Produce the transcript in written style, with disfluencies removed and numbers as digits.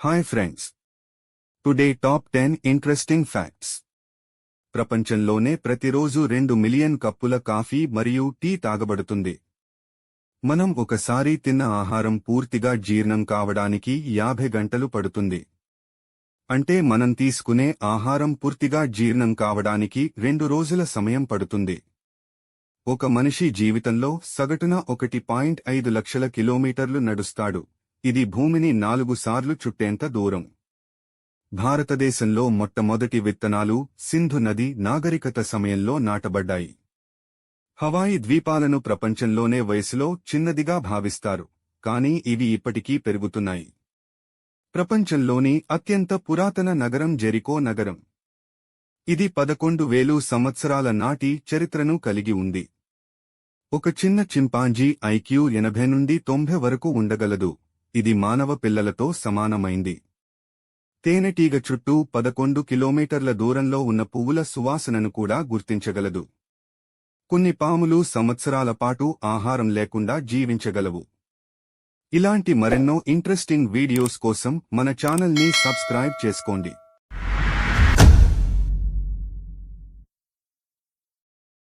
Hi friends, today top 10 interesting facts. ప్రపంచంలోనే ప్రతిరోజు 2 million కప్పుల కాఫీ మరియు టీ తాగబడుతుంది. మనం ఒకసారి తిన్న ఆహారం పూర్తిగా జీర్ణం కావడానికి 50 గంటలు పడుతుంది. అంటే మనం తీసుకునే ఆహారం పూర్తిగా జీర్ణం కావడానికి 2 రోజుల సమయం పడుతుంది. ఒక మనిషి జీవితంలో సగటున 1.5 లక్షల కిలోమీటర్లు నడుస్తాడు. ఇది భూమిని 4 సార్లు చుట్టేంత దూరం. భారతదేశంలో మొట్టమొదటి విత్తనాలు సింధు నది నాగరికత సమయంలో నాటబడ్డాయి. హవాయి ద్వీపాలను ప్రపంచంలోనే వయసులో చిన్నదిగా భావిస్తారు, కానీ ఇవి ఇప్పటికీ పెరుగుతున్నాయి. ప్రపంచంలోని అత్యంత పురాతన నగరం జెరికో నగరం. ఇది 11,000 సంవత్సరాల నాటి చరిత్రను కలిగి ఉంది. ఒక చిన్న చింపాంజీ ఐక్యూ 80 నుండి 90 వరకు ఉండగలదు. ఇది మానవ పిల్లలతో సమానమైంది. తేనెటీగ చుట్టూ 11 కిలోమీటర్ల దూరంలో ఉన్న పువ్వుల సువాసనను కూడా గుర్తించగలదు. కొన్ని పాములు సంవత్సరాల పాటు ఆహారం లేకుండా జీవించగలవు. ఇలాంటి మరెన్నో ఇంట్రెస్టింగ్ వీడియోస్ కోసం మన ఛానల్ని సబ్స్క్రైబ్ చేసుకోండి.